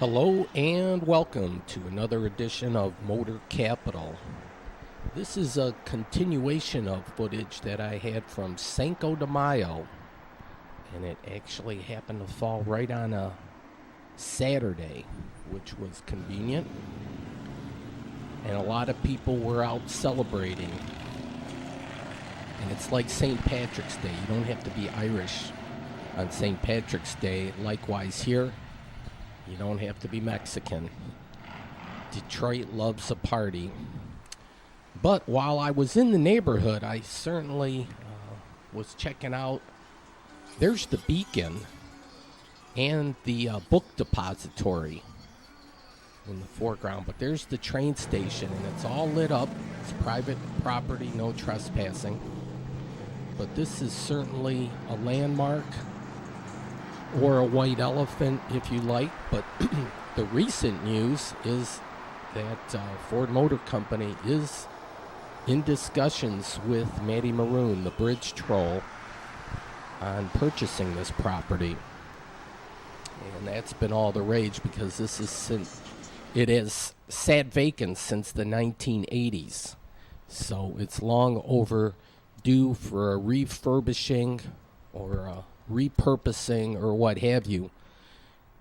Hello and welcome to another edition of Motor Capital. This is a continuation of footage that I had from Cinco de Mayo, and it actually happened to fall right on a Saturday, which was convenient, and a lot of people were out celebrating. And it's like St. Patrick's Day. You don't have to be Irish on St. Patrick's Day. Likewise here, you don't have to be Mexican. Detroit loves a party. But while I was in the neighborhood, I certainly was checking out. There's the Beacon and the book depository in the foreground. But there's the train station, and it's all lit up. It's private property, no trespassing. But this is certainly a landmark, or a white elephant if you like. But the recent news is that Ford Motor Company is in discussions with Matty Maroon, the bridge troll, on purchasing this property. And that's been all the rage because it has sat vacant since the 1980s. So it's long overdue for a refurbishing or a repurposing or what have you.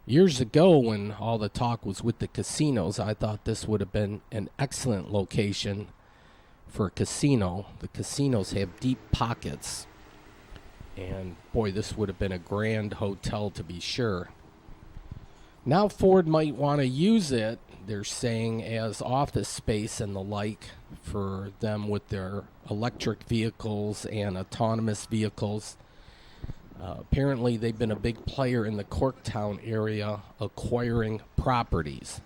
Years ago, when all the talk was with the casinos, I thought this would have been an excellent location for a casino. The casinos have deep pockets, and boy, this would have been a grand hotel to be sure. Now Ford might want to use it, they're saying, as office space and the like for them with their electric vehicles and autonomous vehicles. Apparently, they've been a big player in the Corktown area acquiring properties.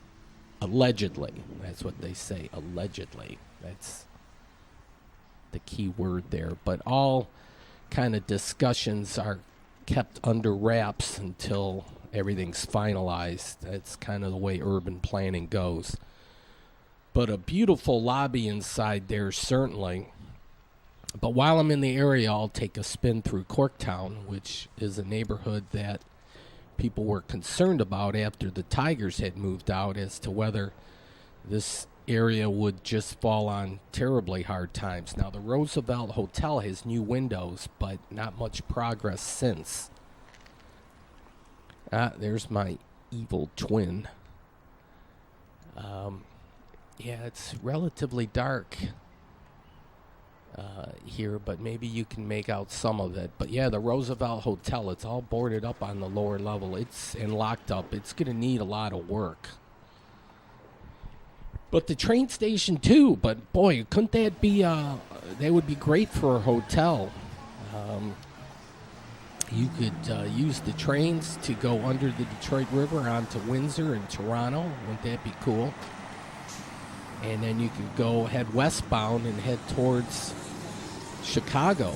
Allegedly. That's what they say, allegedly. That's the key word there. But all kind of discussions are kept under wraps until everything's finalized. That's kind of the way urban planning goes. But a beautiful lobby inside there, certainly. But while I'm in the area, I'll take a spin through Corktown, which is a neighborhood that people were concerned about after the Tigers had moved out as to whether this area would just fall on terribly hard times. Now, the Roosevelt Hotel has new windows, but not much progress since. There's my evil twin. Yeah, it's relatively dark here, but maybe you can make out some of it. But yeah, the Roosevelt Hotel, it's all boarded up on the lower level. And locked up. It's going to need a lot of work. But the train station too. But boy, couldn't that be, that would be great for a hotel. You could use the trains to go under the Detroit River onto Windsor and Toronto. Wouldn't that be cool? And then you could go head westbound and head towards Chicago.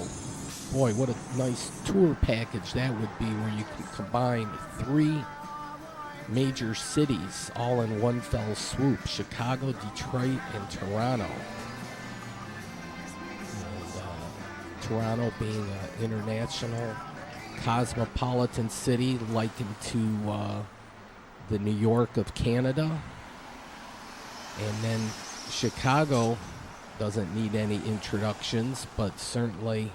Boy, what a nice tour package that would be, where you could combine three major cities all in one fell swoop: Chicago, Detroit, and Toronto. And, Toronto being an international cosmopolitan city likened to the New York of Canada. And then Chicago doesn't need any introductions, but certainly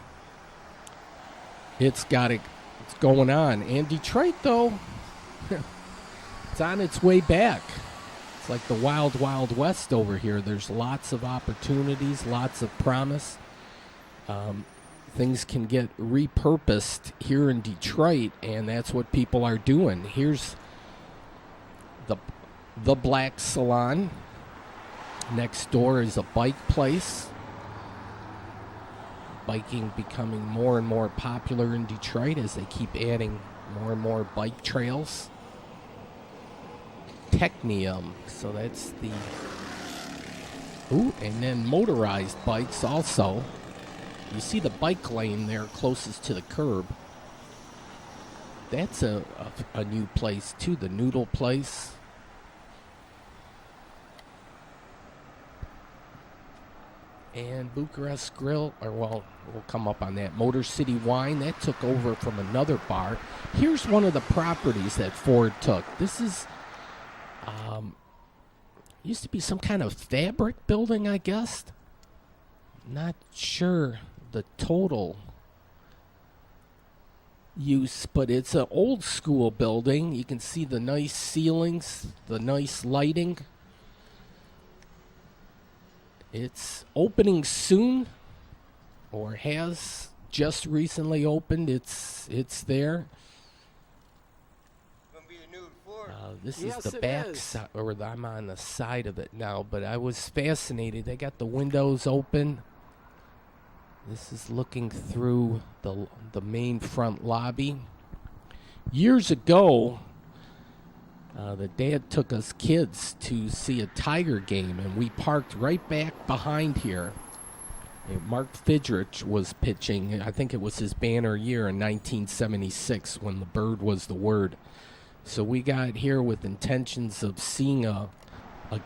it's going on. And Detroit, though, it's on its way back. It's like the wild, wild west over here. There's lots of opportunities, lots of promise. Things can get repurposed here in Detroit, and that's what people are doing. Here's the Black Salon. Next door is a bike place. Biking becoming more and more popular in Detroit as they keep adding more and more bike trails. Technium, so that's the... Ooh, and then motorized bikes also. You see the bike lane there closest to the curb. That's a new place too, the Noodle Place. And Bucharest Grill, we'll come up on that. Motor City Wine, that took over from another bar. Here's one of the properties that Ford took. This is Used to be some kind of fabric building, I guess. Not sure the total use, but it's an old school building. You can see the nice ceilings, the nice lighting. It's opening soon, or has just recently opened. It's there. This is the back side, or I'm on the side of it now, but I was fascinated. They got the windows open. This is looking through the main front lobby. Years ago, the dad took us kids to see a Tiger game, and we parked right back behind here. And Mark Fidrich was pitching. I think it was his banner year in 1976 when the bird was the word. So we got here with intentions of seeing a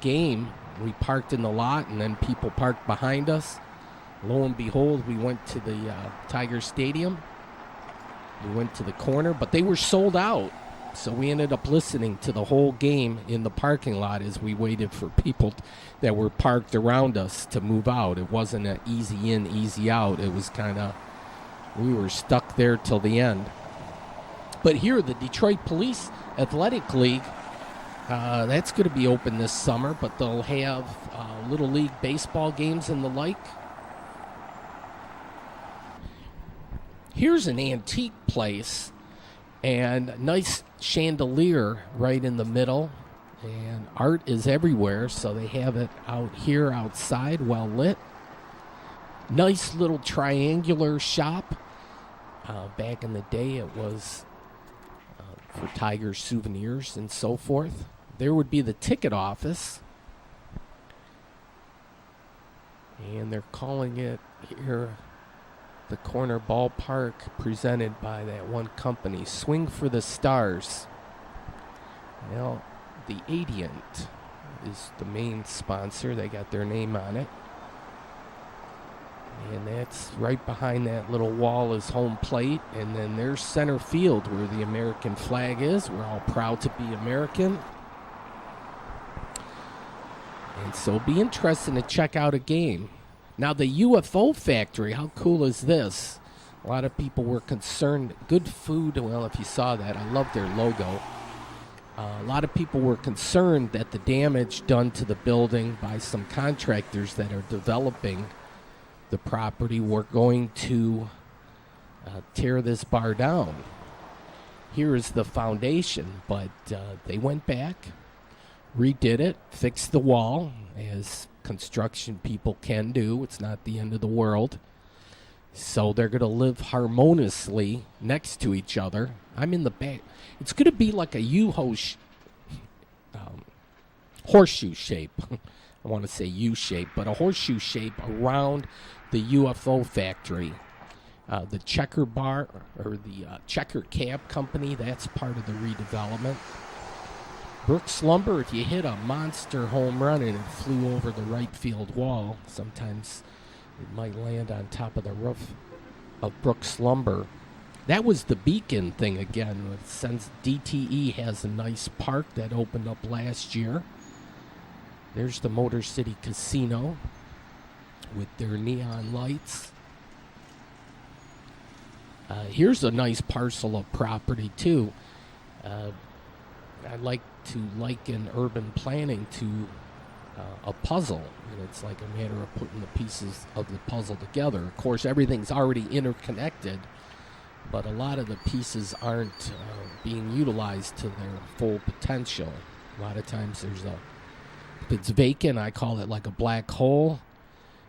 game. We parked in the lot, and then people parked behind us. Lo and behold, we went to the Tiger Stadium. We went to the corner, but they were sold out. So we ended up listening to the whole game in the parking lot as we waited for people that were parked around us to move out. It wasn't an easy in, easy out. It was kind of, we were stuck there till the end. But here, the Detroit Police Athletic League, that's going to be open this summer, but they'll have Little League baseball games and the like. Here's an antique place, and a nice chandelier right in the middle, and art is everywhere, so they have it out here outside, well lit. Nice little triangular shop. Back in the day, it was for Tiger souvenirs and so forth. There would be the ticket office, and they're calling it here the Corner Ballpark, presented by that one company, Swing for the Stars. Well, the Adient is the main sponsor. They got their name on it. And that's right behind that little wall is home plate. And then there's center field where the American flag is. We're all proud to be American. And so it'll be interesting to check out a game. Now, the UFO factory, how cool is this? A lot of people were concerned. Good food. Well, if you saw that, I love their logo. A lot of people were concerned that the damage done to the building by some contractors that are developing the property were going to tear this bar down. Here is the foundation, but they went back, redid it, fixed the wall, as construction people can do. It's not the end of the world. So they're going to live harmoniously next to each other. I'm in the back. It's going to be like a horseshoe shape. I want to say U-shape, but a horseshoe shape around the UFO factory. The Checker Bar, or the Checker Cab Company, that's part of the redevelopment. Brooks Lumber, if you hit a monster home run and it flew over the right field wall, sometimes it might land on top of the roof of Brooks Lumber. That was the Beacon thing again. Since DTE has a nice park that opened up last year. There's the Motor City Casino with their neon lights. Here's a nice parcel of property, too. I like to liken urban planning to a puzzle. And it's like a matter of putting the pieces of the puzzle together. Of course, everything's already interconnected, but a lot of the pieces aren't being utilized to their full potential. A lot of times if it's vacant, I call it like a black hole.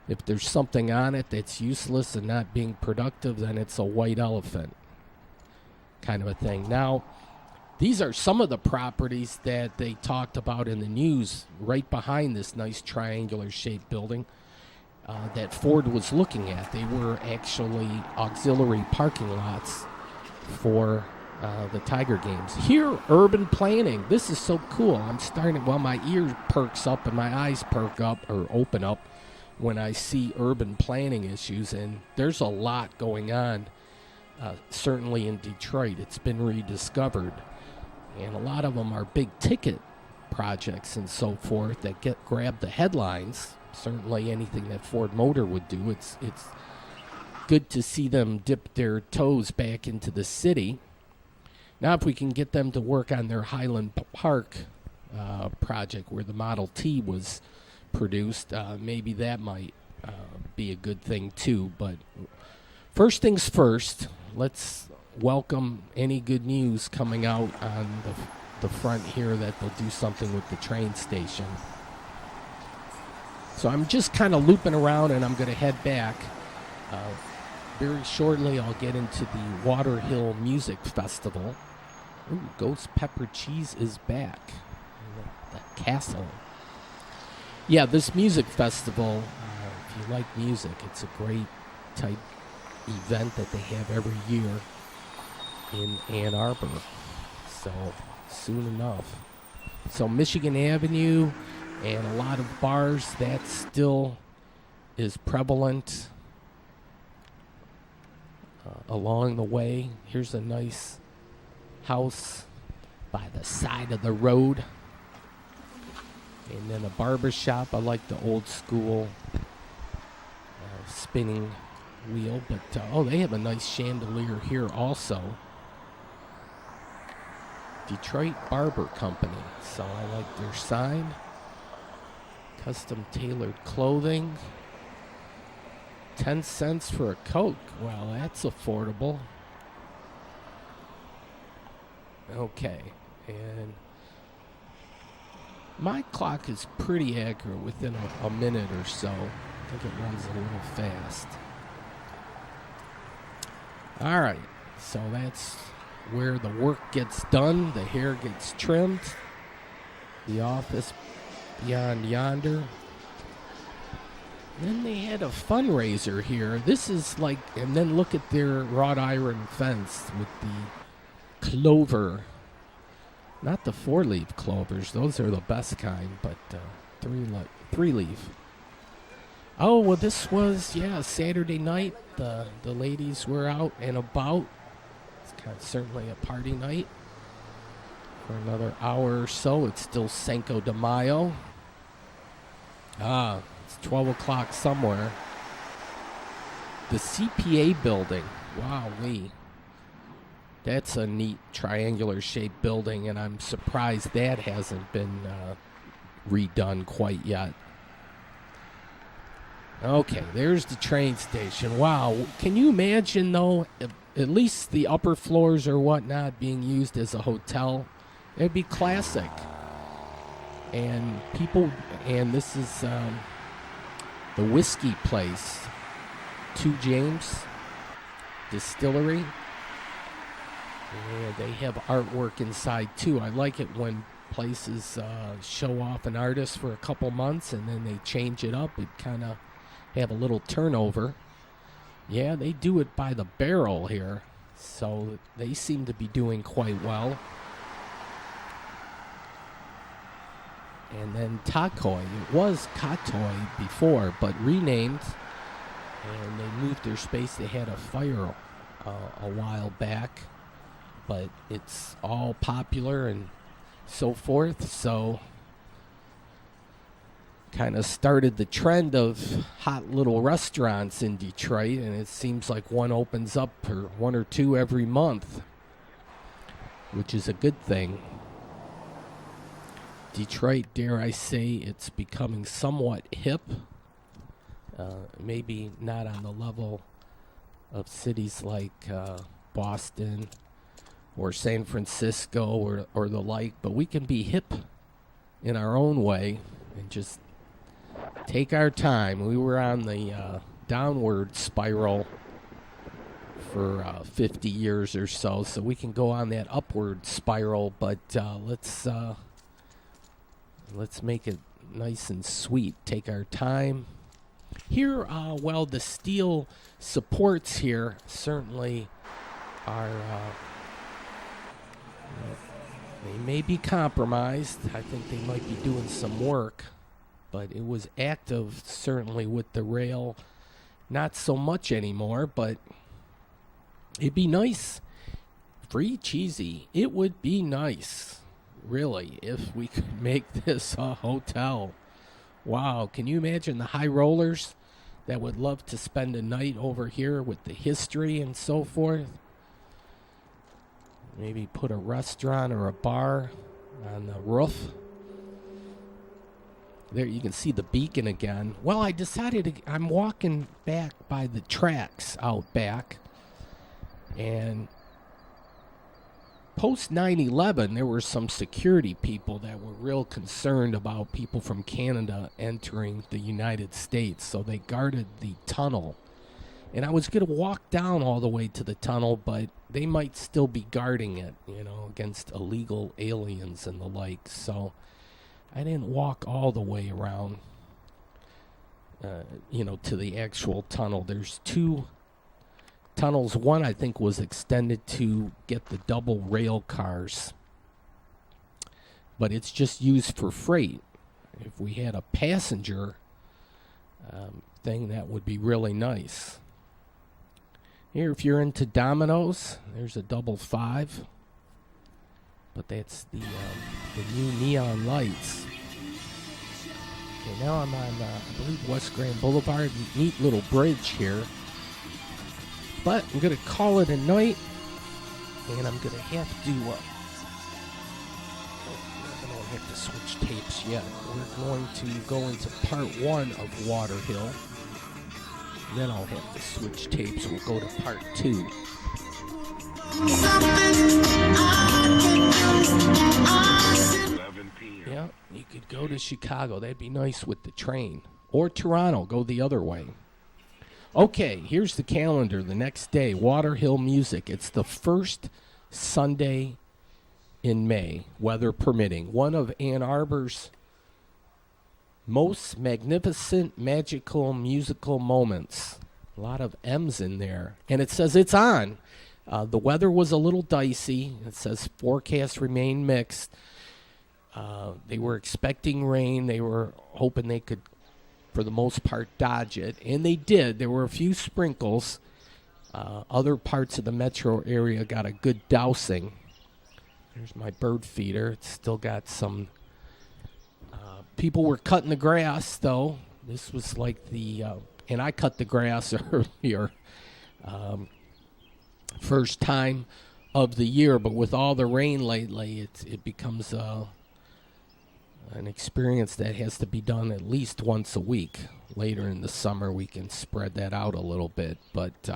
If there's something on it that's useless and not being productive, then it's a white elephant kind of a thing. Now, these are some of the properties that they talked about in the news right behind this nice triangular-shaped building that Ford was looking at. They were actually auxiliary parking lots for the Tiger games. Here, urban planning. This is so cool. I'm starting, my ear perks up and my eyes perk up or open up when I see urban planning issues, and there's a lot going on, certainly in Detroit. It's been rediscovered, and a lot of them are big ticket projects and so forth that grab the headlines. Certainly anything that Ford Motor would do. It's good to see them dip their toes back into the city. Now, if we can get them to work on their Highland Park project where the Model T was produced, maybe that might be a good thing too. But first things first, let's welcome any good news coming out on the front here that they'll do something with the train station. So I'm just kind of looping around, and I'm going to head back. Very shortly, I'll get into the Waterhill Music Festival. Ooh, Ghost Pepper Cheese is back. The castle. Yeah, this music festival, if you like music, it's a great type event that they have every year in Ann Arbor. So, soon enough. So, Michigan Avenue and a lot of bars, that still is prevalent along the way. Here's a nice house by the side of the road. And then a barber shop. I like the old school spinning wheel. But, they have a nice chandelier here also. Detroit Barber Company. So I like their sign. Custom tailored clothing. 10 cents for a Coke. Well, that's affordable. Okay. And my clock is pretty accurate within a minute or so. I think it runs a little fast. All right. So that's where the work gets done. The hair gets trimmed. The office beyond yonder. Then they had a fundraiser here. This is like, and then look at their wrought iron fence with the clover. Not the 4-leaf clovers. Those are the best kind, but 3-leaf. Oh, well, this was, Saturday night. The ladies were out and about. It's kind of certainly a party night. For another hour or so, it's still Cinco de Mayo. It's 12 o'clock somewhere. The CPA building. Wow-wee. That's a neat triangular-shaped building, and I'm surprised that hasn't been redone quite yet. Okay, there's the train station. Wow. Can you imagine, though, at least the upper floors or whatnot being used as a hotel? It'd be classic. And this is the whiskey place, 2 James Distillery. Yeah, they have artwork inside, too. I like it when places show off an artist for a couple months and then they change it up. It kind of have a little turnover. Yeah, they do it by the barrel here, so they seem to be doing quite well. And then Takoy. It was Katoy before, but renamed. And they moved their space. They had a fire a while back. But it's all popular and so forth. So kind of started the trend of hot little restaurants in Detroit. And it seems like one opens up or 1 or 2 every month, which is a good thing. Detroit, dare I say, it's becoming somewhat hip. Maybe not on the level of cities like Boston or San Francisco or the like, but we can be hip in our own way and just take our time. We were on the downward spiral for 50 years or so we can go on that upward spiral, but let's make it nice and sweet. Take our time. Here, the steel supports here certainly are, they may be compromised. I think they might be doing some work, but it was active certainly with the rail. Not so much anymore, but it'd be nice. Free cheesy. It would be nice. really, if we could make this a hotel. Wow, can you imagine the high rollers that would love to spend a night over here with the history and so forth? Maybe put a restaurant or a bar on the roof. There you can see the beacon again. Well, I decided I'm walking back by the tracks out back. And post 9/11, there were some security people that were real concerned about people from Canada entering the United States. So they guarded the tunnel. And I was going to walk down all the way to the tunnel, but they might still be guarding it, against illegal aliens and the like. So I didn't walk all the way around, to the actual tunnel. There's two tunnels. One, I think, was extended to get the double rail cars, but it's just used for freight. If we had a passenger thing, that would be really nice. Here, if you're into dominoes, there's a double 5. But that's the new neon lights. Okay, now I'm on, I believe, West Grand Boulevard. Neat little bridge here. But I'm going to call it a night. And I'm going to have to... I don't have to switch tapes yet. We're going to go into part 1 of Waterhill. Then I'll have to switch tapes. We'll go to part 2. Yeah, you could go to Chicago. That'd be nice with the train. Or Toronto. Go the other way. Okay, here's the calendar. The next day, Waterhill Music. It's the first Sunday in May, weather permitting. One of Ann Arbor's most magnificent, magical, musical moments. A lot of M's in there. And it says it's on. The weather was a little dicey. It says forecast remain mixed. They were expecting rain. They were hoping they could, for the most part, dodge it. And they did. There were a few sprinkles. Other parts of the metro area got a good dousing. There's my bird feeder. It's still got some... people were cutting the grass, though. This was like the... and I cut the grass earlier. First time of the year, but with all the rain lately, it becomes an experience that has to be done at least once a week. Later in the summer, we can spread that out a little bit. But,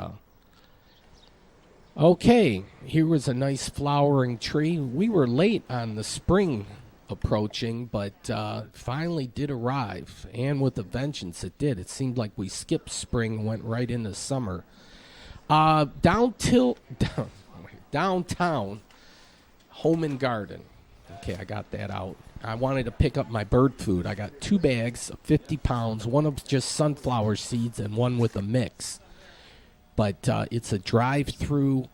okay, here was a nice flowering tree. We were late on the spring approaching, but finally did arrive, and with a vengeance it did. It seemed like we skipped spring and went right into summer. Downtown, Home and Garden. Okay, I got that out. I wanted to pick up my bird food. I got 2 bags of 50 pounds, one of just sunflower seeds and one with a mix. But it's a drive-through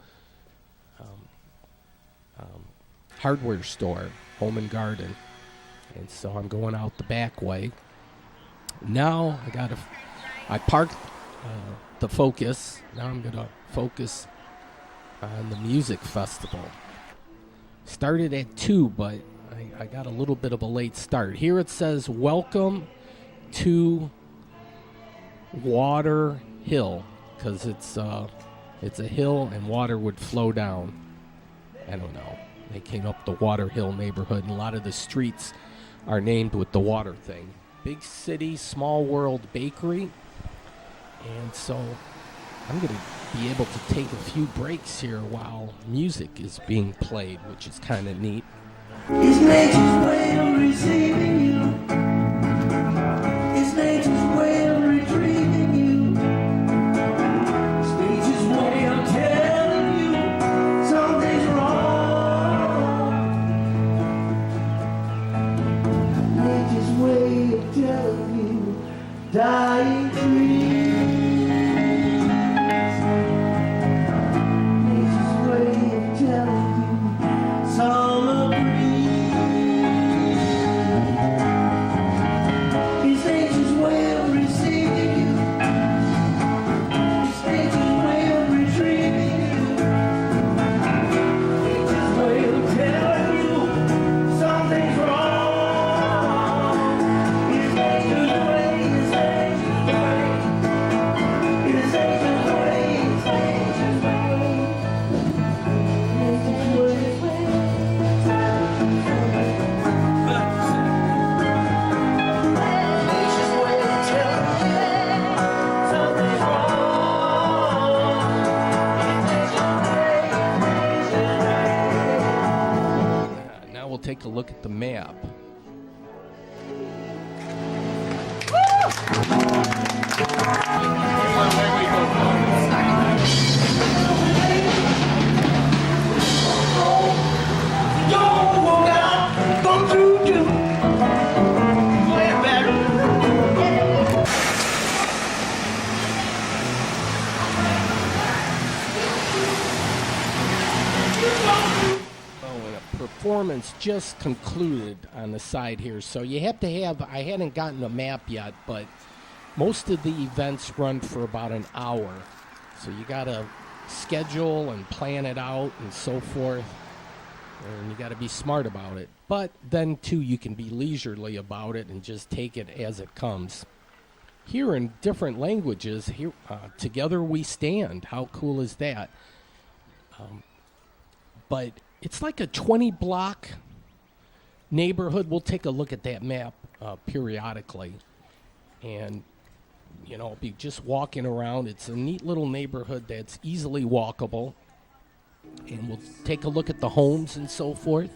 hardware store, Home and Garden. And so I'm going out the back way. Now I parked the Focus. Now I'm going to focus on the music festival. Started at 2, but I got a little bit of a late start. Here it says, welcome to Waterhill, because it's a hill and water would flow down. I don't know. They came up the Waterhill neighborhood, and a lot of the streets are named with the water thing. Big city, small world bakery. And so I'm going to be able to take a few breaks here while music is being played, which is kind of neat. It's nature's way of receiving you. It's nature's way of retrieving you. It's nature's way of telling you something's wrong. Nature's way of telling you dying trees. Nature's way of telling you summer breeze. look at the map. Performance just concluded on the side here, so you have to have, I hadn't gotten a map yet, but most of the events run for about an hour, so you gotta schedule and plan it out and so forth, and you gotta be smart about it. But then too, you can be leisurely about it and just take it as it comes. Here in different languages, here Together We Stand. How cool is that? But it's like a 20-block neighborhood. We'll take a look at that map periodically. And, you know, be just walking around. It's a neat little neighborhood that's easily walkable. And we'll take a look at the homes and so forth.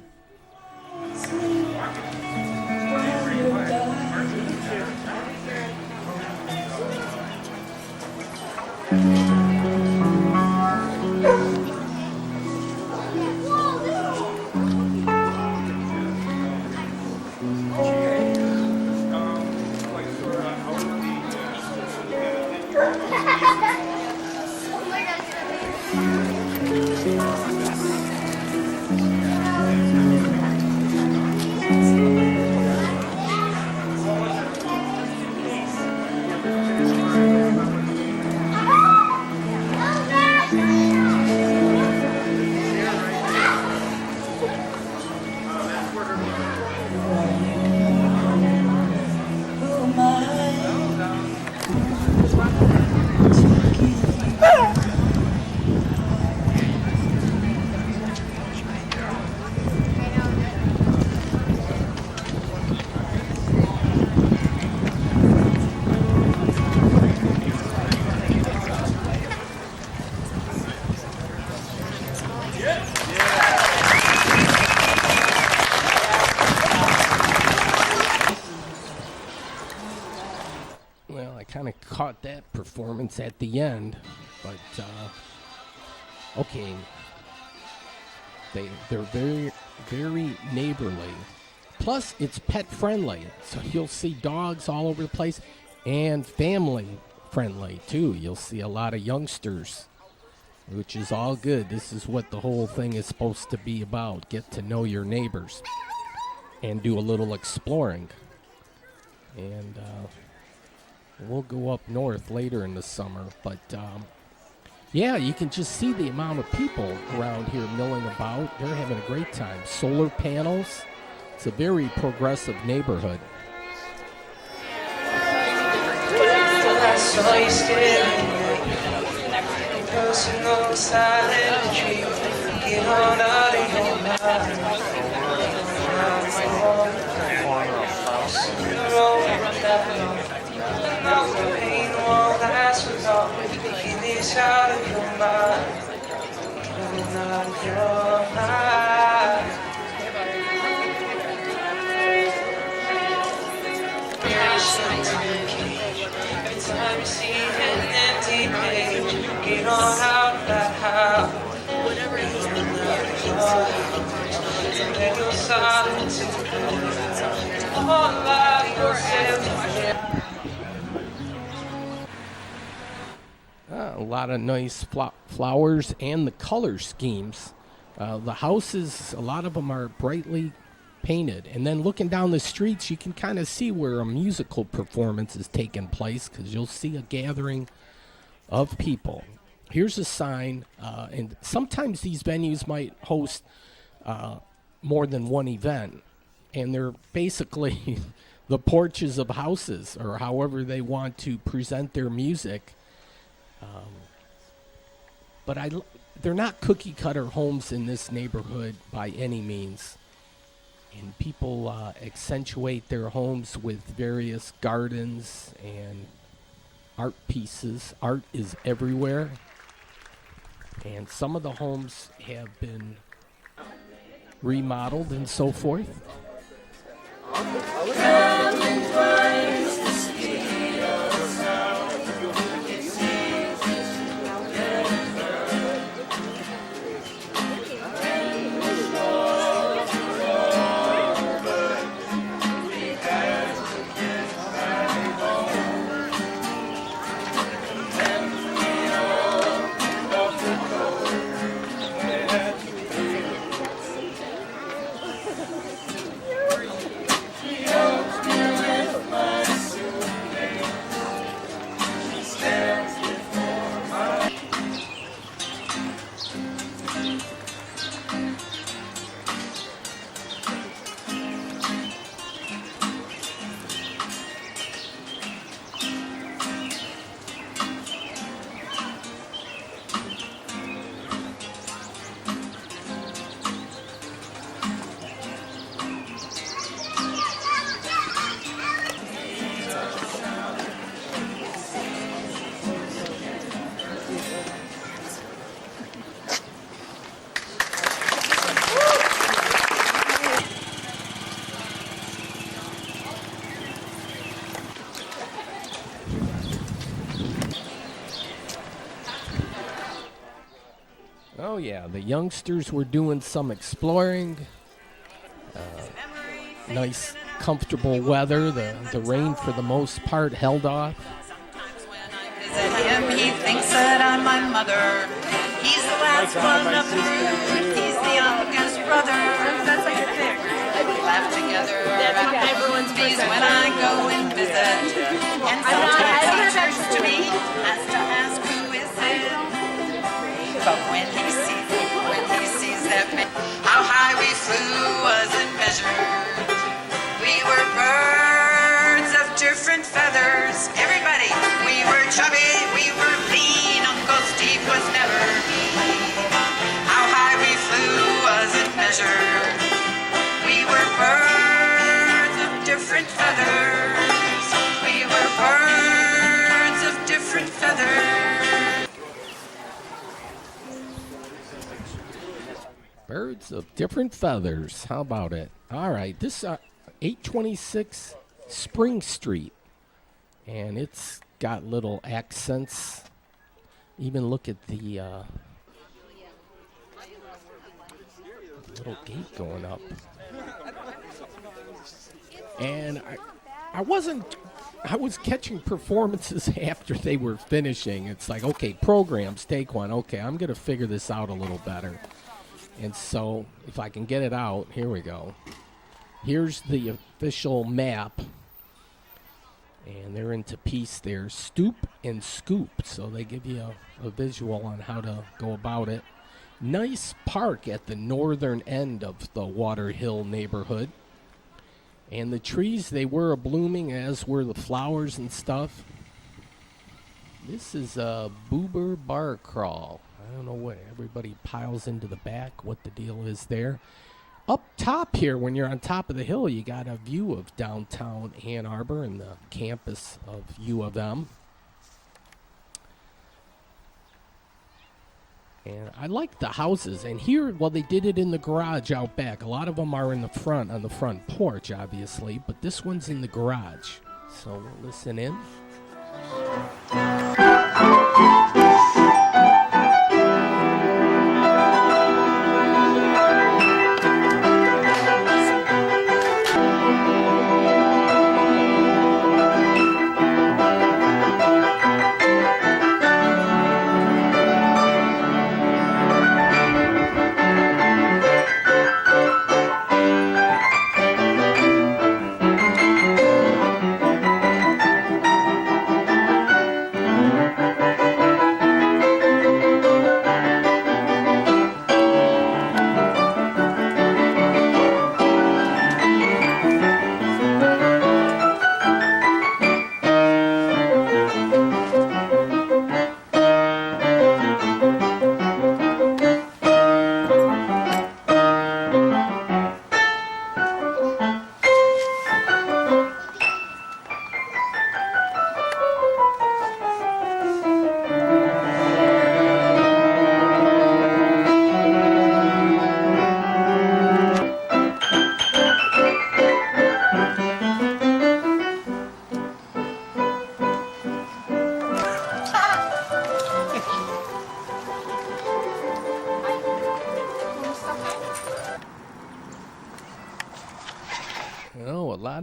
Well, I kind of caught that performance at the end, but okay. They're very, very neighborly. Plus, it's pet friendly, so you'll see dogs all over the place, and family friendly too. You'll see a lot of youngsters, which is all good. This is what the whole thing is supposed to be about. Get to know your neighbors and do a little exploring. And we'll go up north later in the summer, but yeah, you can just see the amount of people around here milling about. They're having a great time. Solar panels. It's a very progressive neighborhood. A lot of nice flowers and the color schemes. The houses, a lot of them are brightly painted. And then looking down the streets, you can kind of see where a musical performance is taking place, because you'll see a gathering of people. Here's a sign, and sometimes these venues might host more than one event, and they're basically the porches of houses, or however they want to present their music. But they're not cookie cutter homes in this neighborhood by any means. And people accentuate their homes with various gardens and art pieces. Art is everywhere. And some of the homes have been remodeled and so forth. Oh yeah, the youngsters were doing some exploring. Nice, comfortable weather. The rain, for the most part, held off. Visit him, he thinks that I'm my mother. He's the last one of the group. He's the youngest brother. That's like a thing. We laugh together. Everyone's days when I go and visit. And sometimes he turns to me, has to ask who is it. But when he sees that man, how high we flew wasn't measured. We were birds of different feathers. Everybody, we were chubby, we were lean. Uncle Steve was never mean. How high we flew wasn't measured. We were birds of different feathers. We were birds of different feathers. Birds of different feathers. How about it? All right, this 826 Spring Street, and it's got little accents. Even look at the little gate going up. And I was catching performances after they were finishing. It's like, okay, programs, take one. Okay, I'm going to figure this out a little better. And so, if I can get it out, here we go. Here's the official map. And they're into piece there, stoop and scoop. So they give you a visual on how to go about it. Nice park at the northern end of the Waterhill neighborhood. And the trees, they were blooming, as were the flowers and stuff. This is a Boober Bar Crawl. I don't know what everybody piles into the back, what the deal is there. Up top here, when you're on top of the hill, you got a view of downtown Ann Arbor and the campus of U of M. And I like the houses. And here, well, they did it in the garage out back. A lot of them are in the front, on the front porch, obviously. But this one's in the garage. So we'll listen in.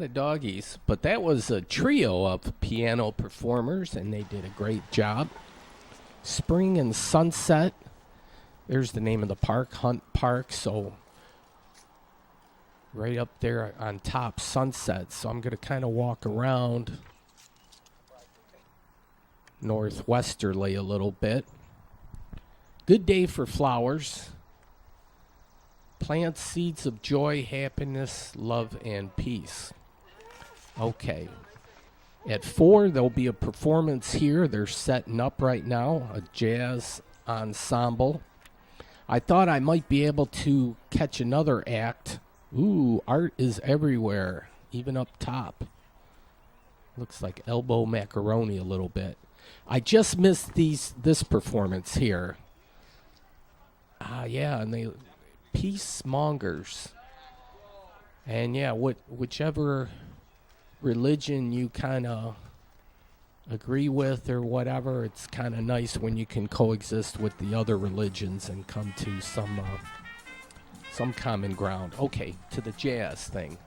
of doggies, but that was a trio of piano performers, and they did a great job. Spring and Sunset. There's the name of the park, Hunt Park. So right up there on top, Sunset. So I'm going to kind of walk around northwesterly a little bit. Good day for flowers. Plant seeds of joy, happiness, love, and peace. Okay. At 4, there'll be a performance here. They're setting up right now, a jazz ensemble. I thought I might be able to catch another act. Ooh, art is everywhere, even up top. Looks like elbow macaroni a little bit. I just missed this performance here. Yeah, and they peacemongers. And yeah, whichever religion you kind of agree with or whatever, it's kind of nice when you can coexist with the other religions and come to some common ground. Okay, to the jazz thing.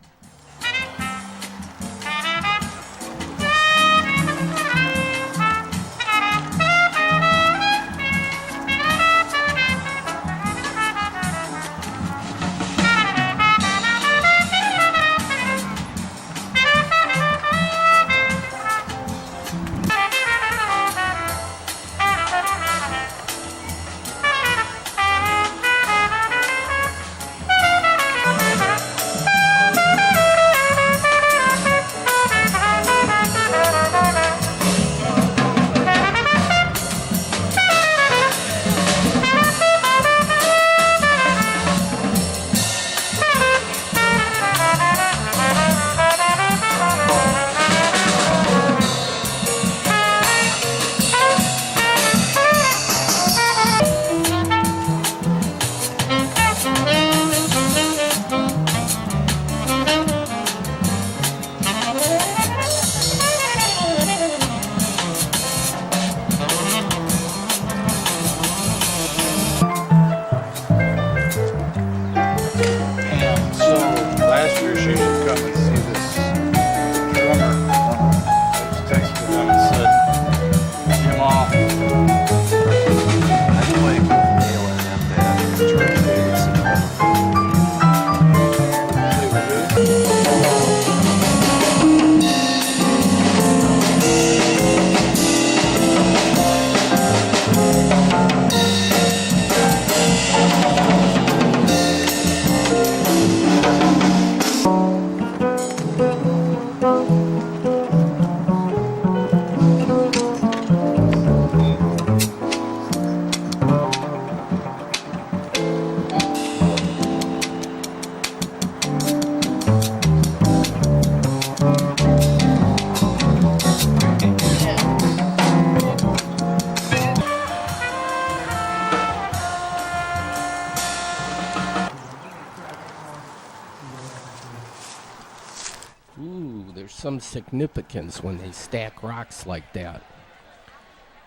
Some significance when they stack rocks like that.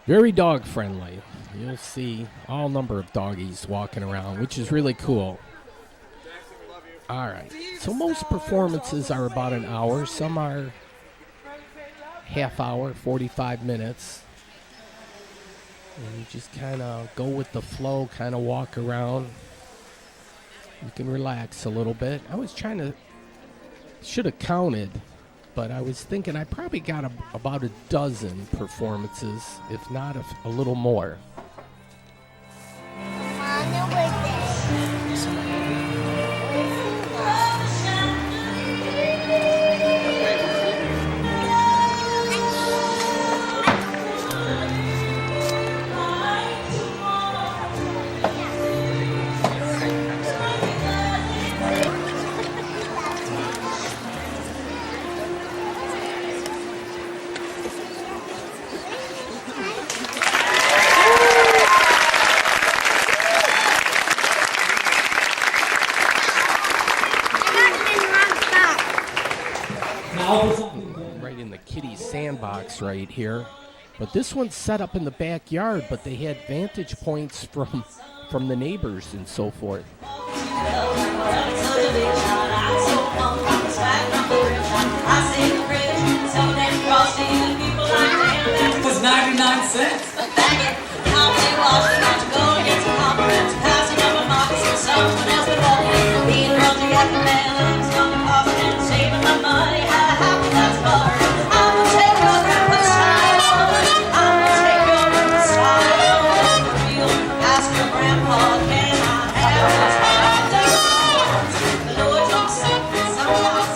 Very dog friendly. You'll see all number of doggies walking around, which is really cool. All right. So most performances are about an hour. Some are half hour, 45 minutes. And you just kind of go with the flow, kind of walk around. You can relax a little bit. I was should have counted, but I was thinking I probably got about a dozen performances, if not a little more. Right in the kiddie sandbox right here. But this one's set up in the backyard, but they had vantage points from the neighbors and so forth. I sense. Bang it, comedy washing, got to go and get some compliments. Passing up a moccasin, someone else been walking. Being brought to get the mail and some coffee and saving my money. Had a happy last bar. I'm gonna take your grandpa's style. I'm gonna take your grandpa's style. For real, ask your grandpa, can I have his style? The Lord don't sing, sometimes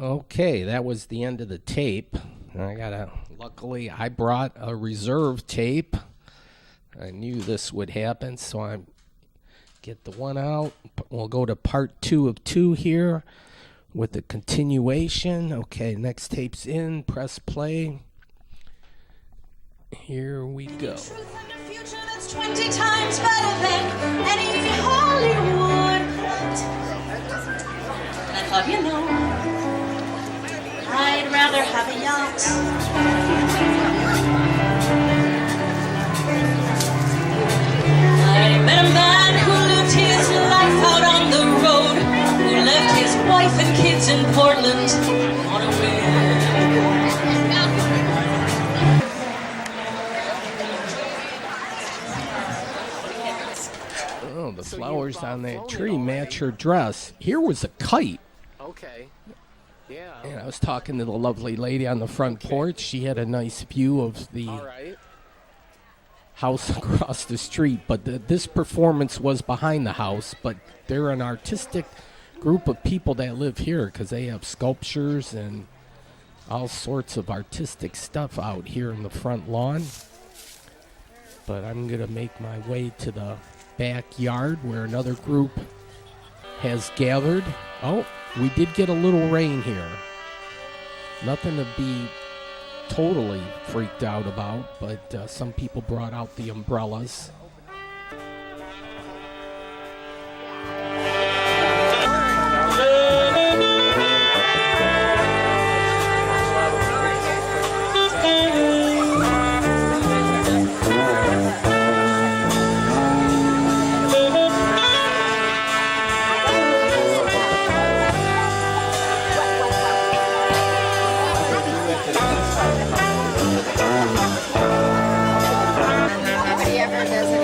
Okay, that was the end of the tape. Luckily, I brought a reserve tape. I knew this would happen, so I get the one out. We'll go to part 2 of 2 here with the continuation. Okay, next tape's in. Press play. Here we go. Truth and a future that's 20 times better than any Hollywood plot. And I thought, you know, I'd rather have a yacht. I met a man who lived his life out on the road, who left his wife and kids in Portland on a whim. Oh, the flowers on that tree match her dress. Here was a kite. Okay. Yeah. And I was talking to the lovely lady on the front porch. She had a nice view of the All right. house across the street, but this performance was behind the house. But they're an artistic group of people that live here because they have sculptures and all sorts of artistic stuff out here in the front lawn. But I'm going to make my way to the backyard where another group has gathered. Oh, we did get a little rain here. Nothing to be totally freaked out about, but some people brought out the umbrellas. Nobody ever does it.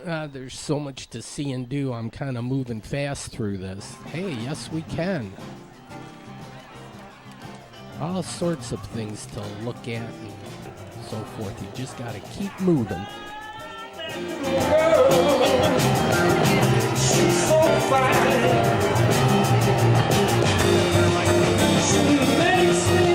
There's so much to see and do. I'm kind of moving fast through this. Hey, yes, we can. All sorts of things to look at and so forth. You just got to keep moving. She's so fine. She makes me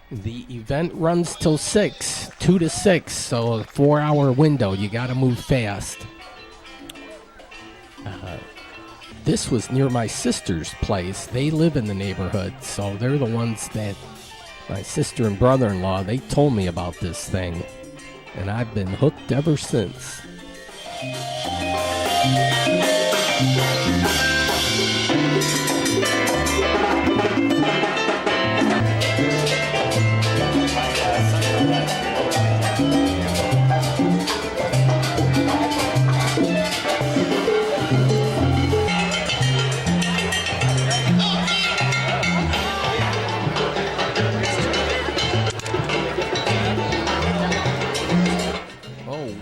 The event runs till 6, 2 to 6, so a 4-hour window. You got to move fast. This was near my sister's place. They live in the neighborhood, so they're the ones that my sister and brother-in-law, they told me about this thing, and I've been hooked ever since.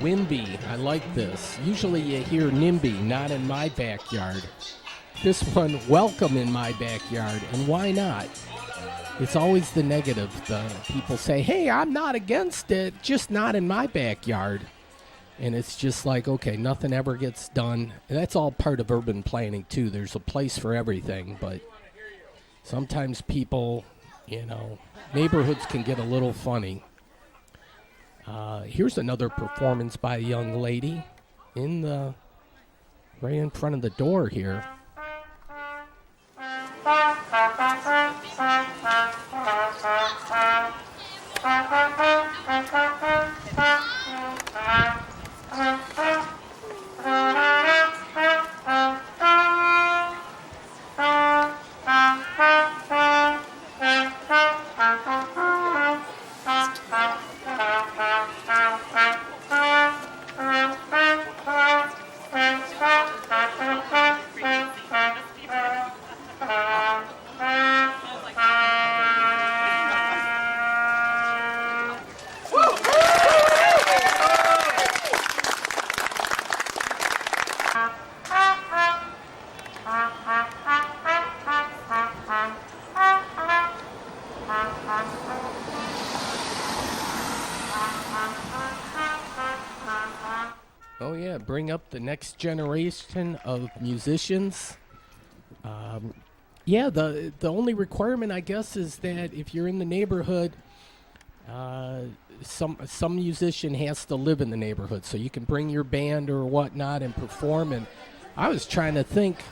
Wimby, I like this. Usually you hear NIMBY, not in my backyard. This one, welcome in my backyard, and why not? It's always the negative. The people say, hey, I'm not against it, just not in my backyard. And it's just like, okay, nothing ever gets done. And that's all part of urban planning, too. There's a place for everything, but sometimes people, neighborhoods can get a little funny. Here's another performance by a young lady right in front of the door here. Oh yeah, bring up the next generation of musicians. Yeah, the only requirement, I guess, is that if you're in the neighborhood, some musician has to live in the neighborhood, so you can bring your band or whatnot and perform. And I was trying to think,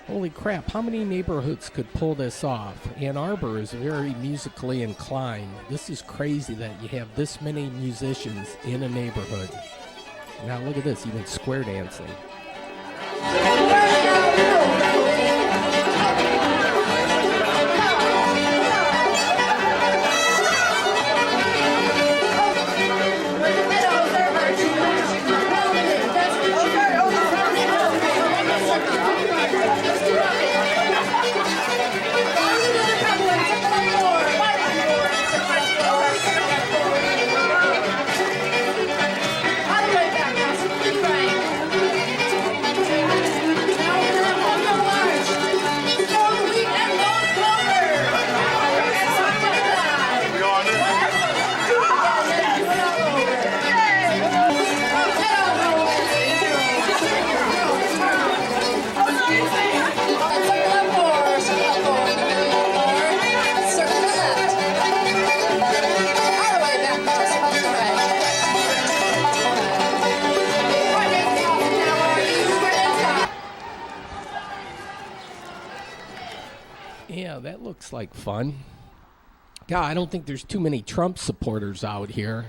holy crap, how many neighborhoods could pull this off? Ann Arbor is very musically inclined. This is crazy that you have this many musicians in a neighborhood. Now look at this, even square dancing. Yeah, that looks like fun. God, I don't think there's too many Trump supporters out here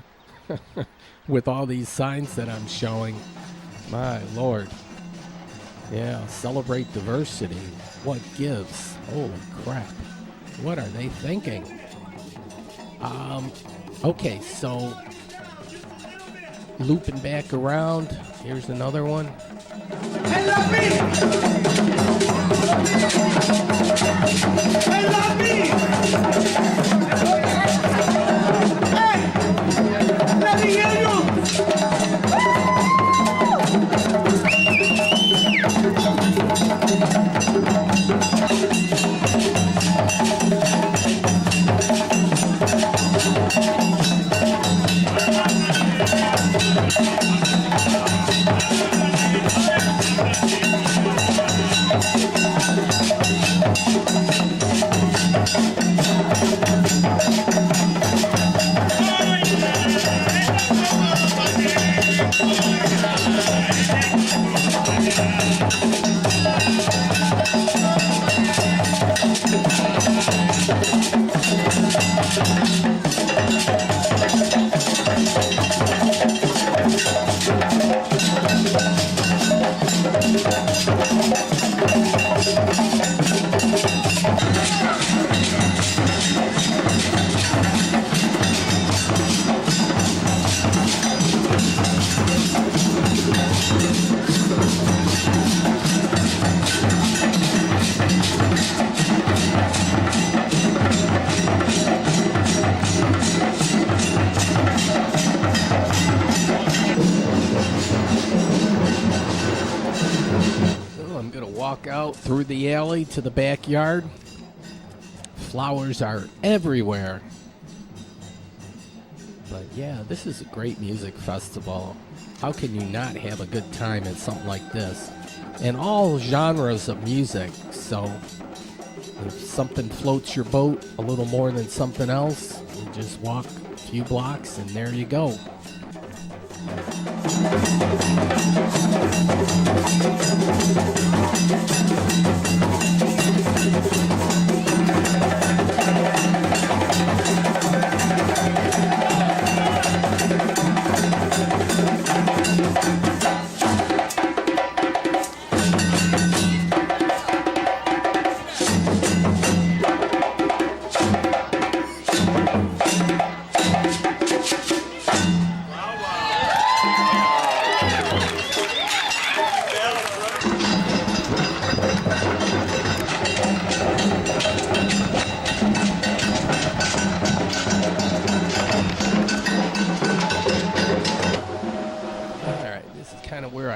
with all these signs that I'm showing. My Lord. Yeah, celebrate diversity. What gives? Holy crap. What are they thinking? Okay, so looping back around. Here's another one. Hey, love me! Hey, love me! Hey! Let me hear you! Walk out through the alley to the backyard. Flowers are everywhere. But yeah, this is a great music festival. How can you not have a good time at something like this? And all genres of music. So if something floats your boat a little more than something else, you just walk a few blocks and there you go.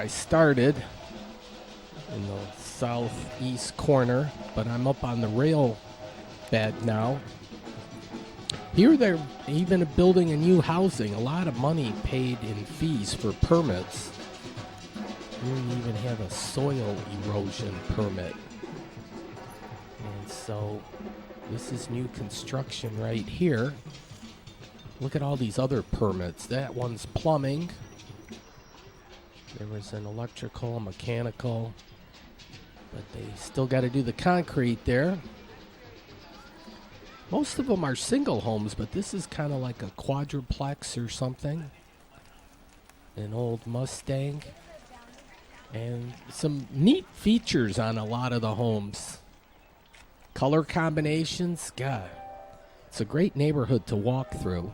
Started in the southeast corner, but I'm up on the rail bed now. Here they're even building a new housing. A lot of money paid in fees for permits. Here you even have a soil erosion permit. And so this is new construction right here. Look at all these other permits. That one's plumbing. There was an electrical, mechanical, but they still got to do the concrete there. Most of them are single homes, but this is kind of like a quadruplex or something. An old Mustang. And some neat features on a lot of the homes. Color combinations, God. It's a great neighborhood to walk through.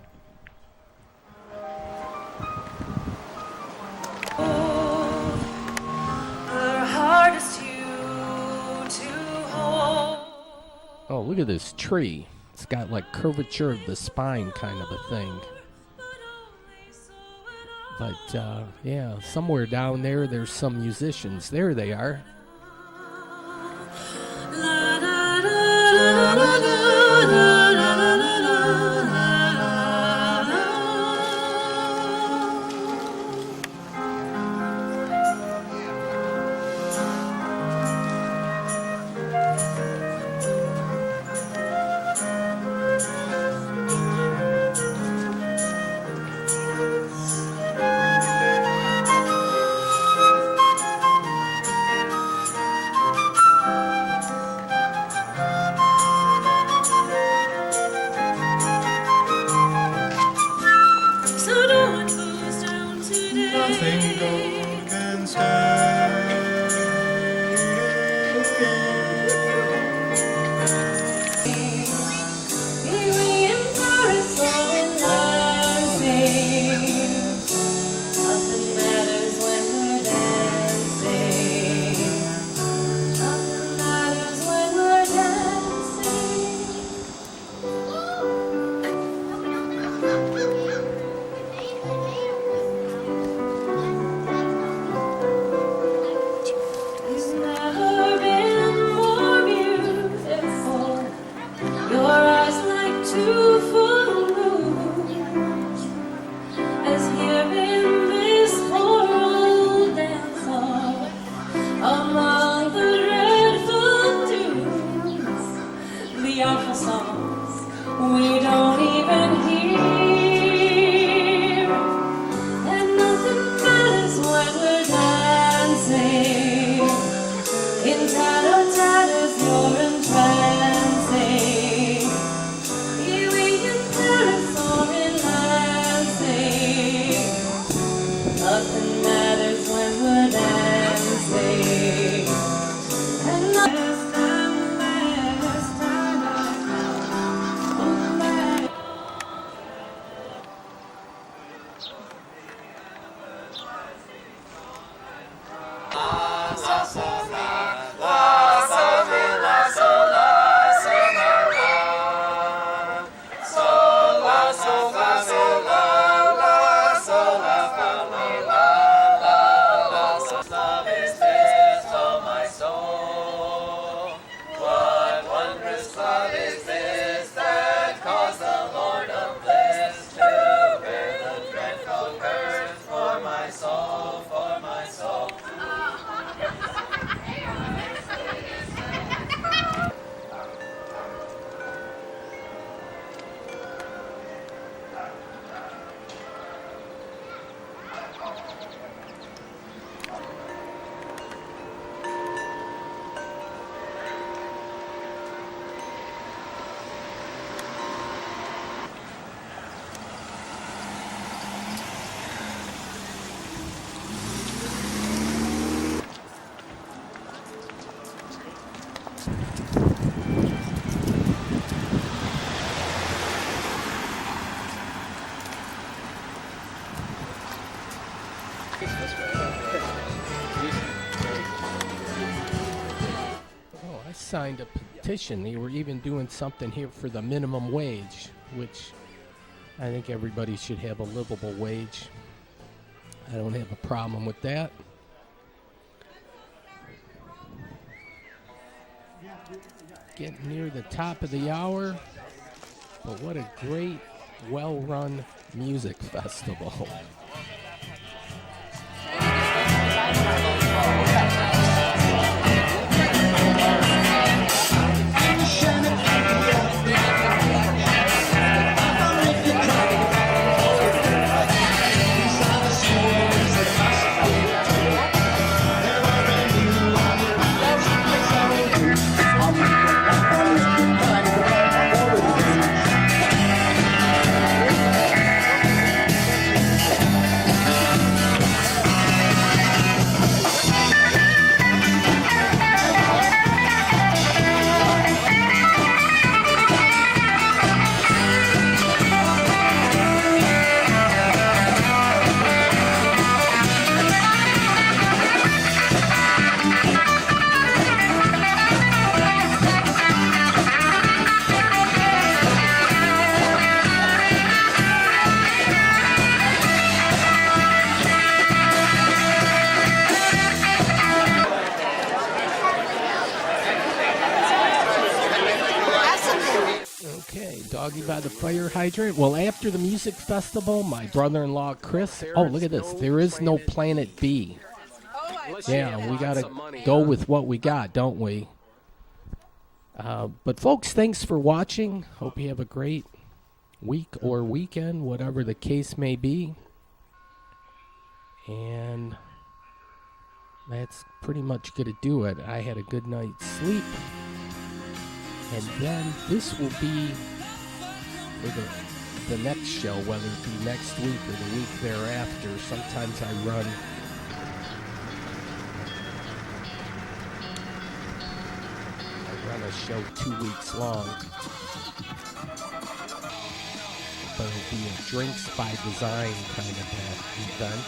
Oh, look at this tree. It's got like curvature of the spine kind of a thing. But, yeah, somewhere down there, there's some musicians. There they are. Oh, I signed a petition. They were even doing something here for the minimum wage, which I think everybody should have a livable wage. I don't have a problem with that. Getting near the top of the hour. But what a great, well-run music festival. Okay, doggy by the fire hydrant. Well, after the music festival, my brother-in-law Chris. Oh, look at this. There is no Planet B. Yeah, we gotta go with what we got, don't we? But folks, thanks for watching. Hope you have a great week or weekend, whatever the case may be. And that's pretty much gonna do it. I had a good night's sleep. And then this will be for the next show, whether it be next week or the week thereafter. Sometimes I run a show 2 weeks long. But it'll be a drinks by design kind of event.